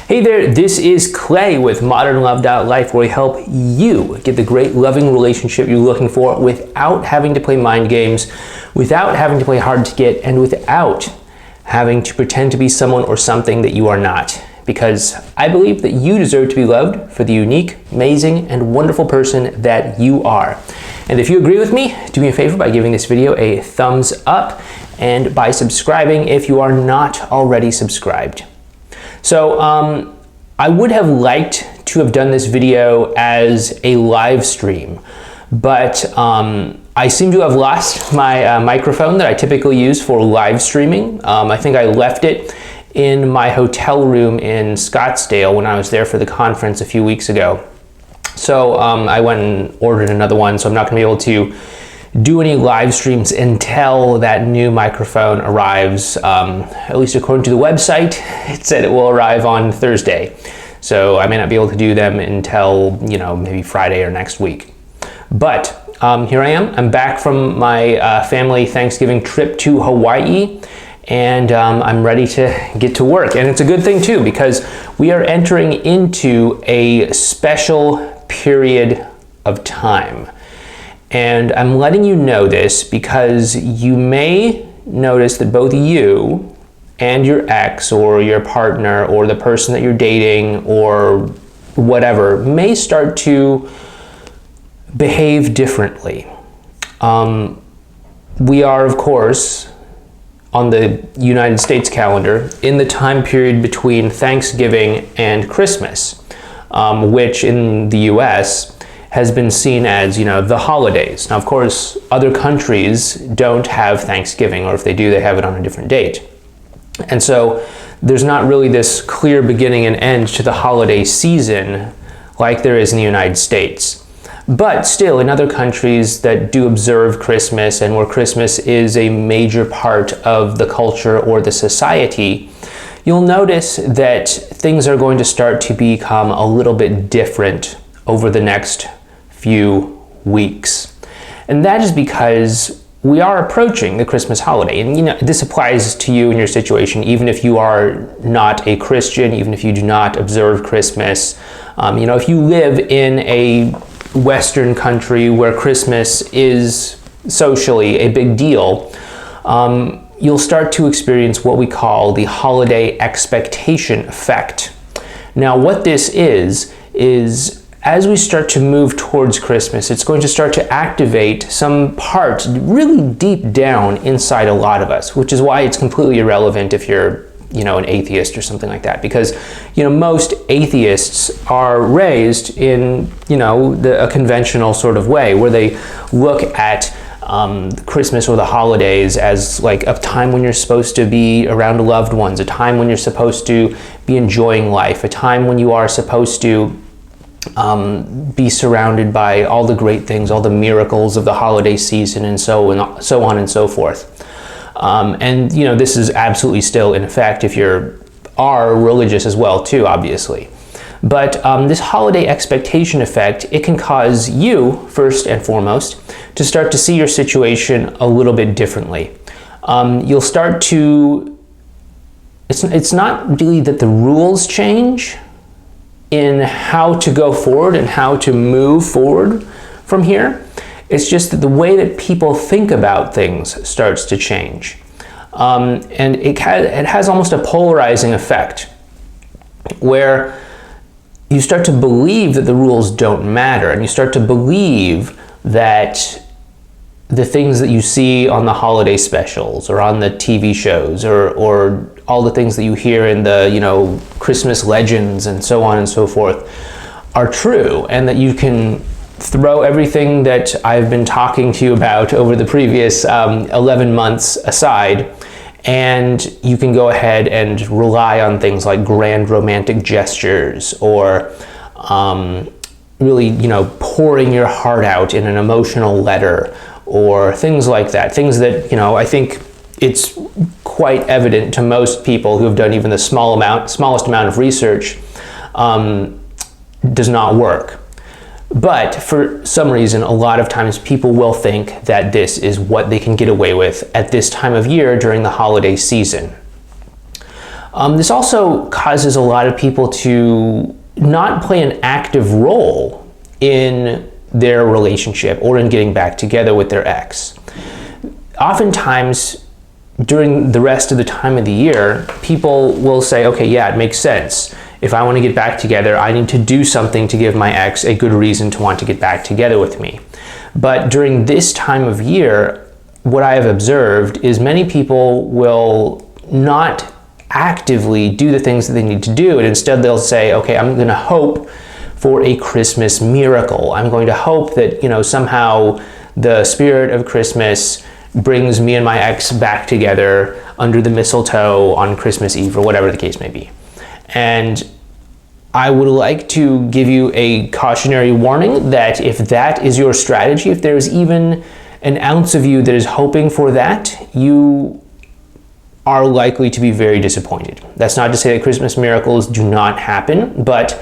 Hey there, this is Clay with ModernLove.life, where we help you get the great loving relationship you're looking for without having to play mind games, without having to play hard to get, and without having to pretend to be someone or something that you are not. Because I believe that you deserve to be loved for the unique, amazing, and wonderful person that you are. And if you agree with me, do me a favor by giving this video a thumbs up and by subscribing if you are not already subscribed. So I would have liked to have done this video as a live stream, but I seem to have lost my microphone that I typically use for live streaming. I think I left it in my hotel room in Scottsdale when I was there for the conference a few weeks ago. So I went and ordered another one, so I'm not going to be able to do any live streams until that new microphone arrives. At least according to the website, it said it will arrive on Thursday. So I may not be able to do them until, maybe Friday or next week. But here I am. I'm back from my family Thanksgiving trip to Hawaii, and I'm ready to get to work. And it's a good thing too, because we are entering into a special period of time. And I'm letting you know this because you may notice that both you and your ex or your partner or the person that you're dating or whatever may start to behave differently. We are, of course, on the United States calendar in the time period between Thanksgiving and Christmas, which in the US has been seen as, the holidays. Now, of course, other countries don't have Thanksgiving, or if they do, they have it on a different date. And so there's not really this clear beginning and end to the holiday season like there is in the United States. But still, in other countries that do observe Christmas and where Christmas is a major part of the culture or the society, you'll notice that things are going to start to become a little bit different over the next few weeks. And that is because we are approaching the Christmas holiday. And this applies to you in your situation, even if you are not a Christian, even if you do not observe Christmas. If you live in a Western country where Christmas is socially a big deal, you'll start to experience what we call the holiday expectation effect. Now, what this is as we start to move towards Christmas, it's going to start to activate some part really deep down inside a lot of us, which is why it's completely irrelevant if you're, an atheist or something like that, because, most atheists are raised in, a conventional sort of way where they look at Christmas or the holidays as like a time when you're supposed to be around loved ones, a time when you're supposed to be enjoying life, a time when you are supposed to be surrounded by all the great things, all the miracles of the holiday season, and so on and so forth. And this is absolutely still in effect if you are religious as well too, obviously. But this holiday expectation effect, it can cause you, first and foremost, to start to see your situation a little bit differently. You'll start to, it's not really that the rules change in how to go forward and how to move forward from here. It's just that the way that people think about things starts to change. And it has almost a polarizing effect where you start to believe that the rules don't matter, and you start to believe that the things that you see on the holiday specials or on the TV shows or all the things that you hear in the, Christmas legends and so on and so forth are true, and that you can throw everything that I've been talking to you about over the previous 11 months aside, and you can go ahead and rely on things like grand romantic gestures or really, pouring your heart out in an emotional letter or things like that. Things that, I think it's quite evident to most people who have done even the smallest amount of research does not work. But for some reason, a lot of times people will think that this is what they can get away with at this time of year during the holiday season. This also causes a lot of people to not play an active role in their relationship or in getting back together with their ex. Oftentimes, during the rest of the time of the year, people will say, okay, yeah, it makes sense. If I want to get back together, I need to do something to give my ex a good reason to want to get back together with me. But during this time of year, what I have observed is many people will not actively do the things that they need to do, and instead they'll say, okay, I'm going to hope for a Christmas miracle. I'm going to hope that, somehow the spirit of Christmas brings me and my ex back together under the mistletoe on Christmas Eve, or whatever the case may be. And I would like to give you a cautionary warning that if that is your strategy, if there's even an ounce of you that is hoping for that, you are likely to be very disappointed. That's not to say that Christmas miracles do not happen, but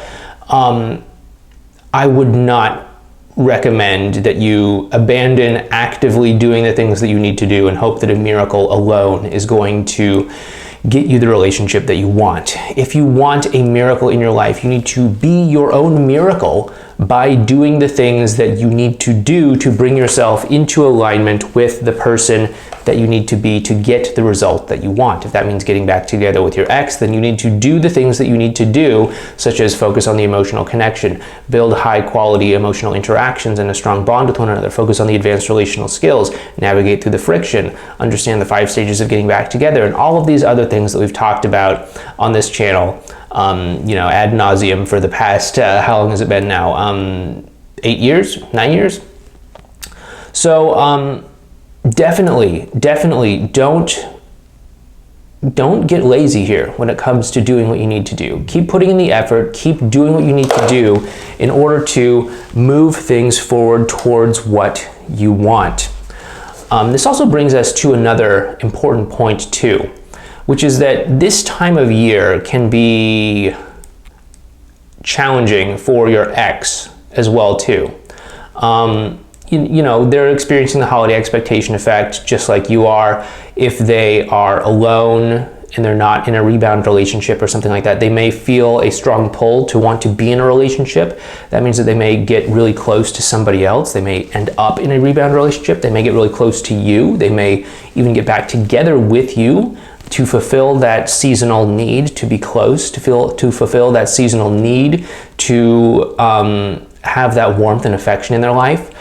I would not recommend that you abandon actively doing the things that you need to do and hope that a miracle alone is going to get you the relationship that you want. If you want a miracle in your life, you need to be your own miracle by doing the things that you need to do to bring yourself into alignment with the person that you need to be to get the result that you want. If that means getting back together with your ex, then you need to do the things that you need to do, such as focus on the emotional connection, build high quality emotional interactions and a strong bond with one another, focus on the advanced relational skills, navigate through the friction, understand the 5 stages of getting back together, and all of these other things that we've talked about on this channel, ad nauseum for the past, how long has it been now? 8 years, 9 years? So, definitely don't get lazy here when it comes to doing what you need to do. Keep putting in the effort, keep doing what you need to do in order to move things forward towards what you want. This also brings us to another important point too, which is that this time of year can be challenging for your ex as well too. They're experiencing the holiday expectation effect just like you are. If they are alone and they're not in a rebound relationship or something like that, they may feel a strong pull to want to be in a relationship. That means that they may get really close to somebody else. They may end up in a rebound relationship. They may get really close to you. They may even get back together with you to fulfill that seasonal need to be close, to fulfill that seasonal need to have that warmth and affection in their life.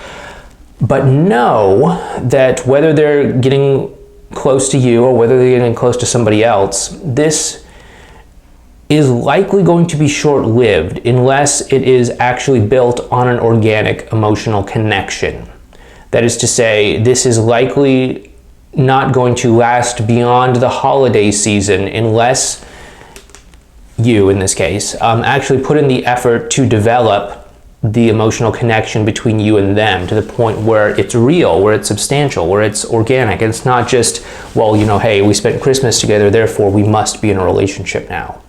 But know that whether they're getting close to you or whether they're getting close to somebody else, this is likely going to be short-lived unless it is actually built on an organic emotional connection. That is to say, this is likely not going to last beyond the holiday season unless you, in this case, actually put in the effort to develop the emotional connection between you and them to the point where it's real, where it's substantial, where it's organic. And it's not just, well, hey, we spent Christmas together, therefore we must be in a relationship now.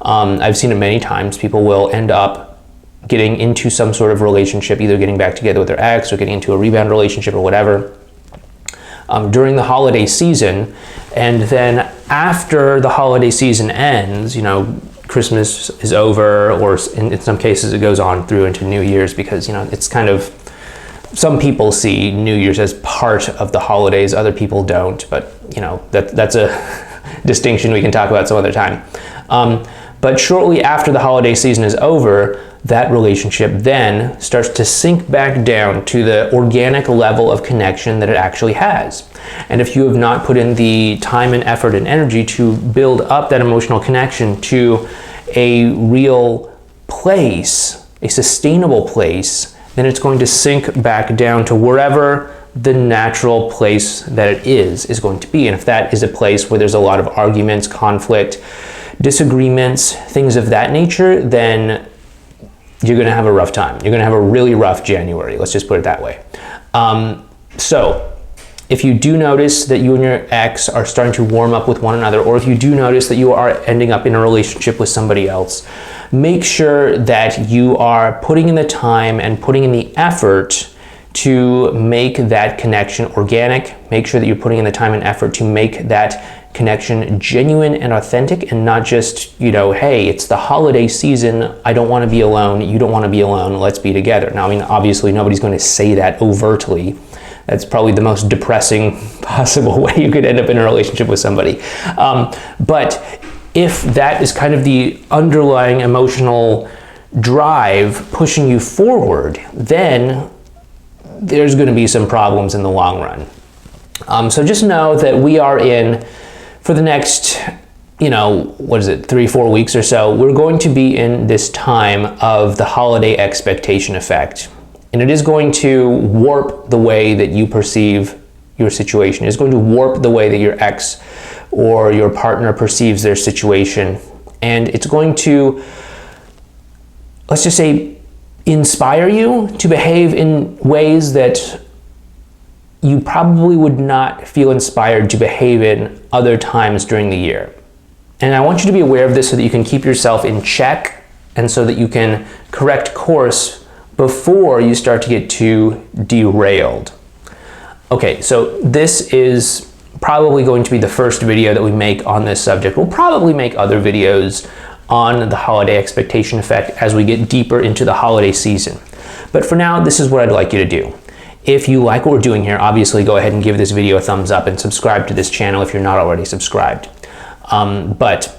I've seen it many times. People will end up getting into some sort of relationship, either getting back together with their ex or getting into a rebound relationship or whatever, during the holiday season. And then after the holiday season ends, Christmas is over, or in some cases it goes on through into New Year's, because it's kind of, some people see New Year's as part of the holidays, other people don't, but that's a distinction we can talk about some other time. But shortly after the holiday season is over, that relationship then starts to sink back down to the organic level of connection that it actually has. And if you have not put in the time and effort and energy to build up that emotional connection to a real place, a sustainable place, then it's going to sink back down to wherever the natural place that it is going to be. And if that is a place where there's a lot of arguments, conflict, disagreements, things of that nature, then you're going to have a rough time. You're going to have a really rough January. Let's just put it that way. So if you do notice that you and your ex are starting to warm up with one another, or if you do notice that you are ending up in a relationship with somebody else, make sure that you are putting in the time and putting in the effort to make that connection organic. Make sure that you're putting in the time and effort to make that connection genuine and authentic, and not just, hey, it's the holiday season, I don't want to be alone, you don't want to be alone, let's be together. Now, I mean, obviously nobody's going to say that overtly. That's probably the most depressing possible way you could end up in a relationship with somebody. But if that is kind of the underlying emotional drive pushing you forward, then there's going to be some problems in the long run. So just know that we are in, for the next, 3-4 weeks or so, we're going to be in this time of the holiday expectation effect. And it is going to warp the way that you perceive your situation. It's going to warp the way that your ex or your partner perceives their situation. And it's going to, let's just say, inspire you to behave in ways that you probably would not feel inspired to behave in other times during the year. And I want you to be aware of this so that you can keep yourself in check and so that you can correct course before you start to get too derailed. Okay, so this is probably going to be the first video that we make on this subject. We'll probably make other videos on the holiday expectation effect as we get deeper into the holiday season. But for now, this is what I'd like you to do. If you like what we're doing here, obviously go ahead and give this video a thumbs up and subscribe to this channel if you're not already subscribed. But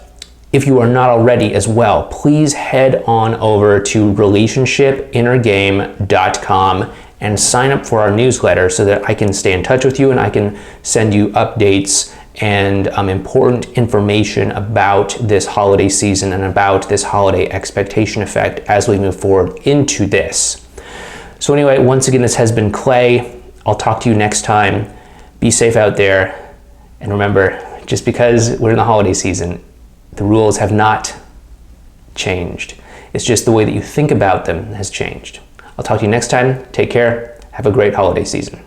if you are not already as well, please head on over to relationshipinnergame.com and sign up for our newsletter so that I can stay in touch with you and I can send you updates and important information about this holiday season and about this holiday expectation effect as we move forward into this. So anyway, once again, this has been Clay. I'll talk to you next time. Be safe out there. And remember, just because we're in the holiday season, the rules have not changed. It's just the way that you think about them has changed. I'll talk to you next time. Take care. Have a great holiday season.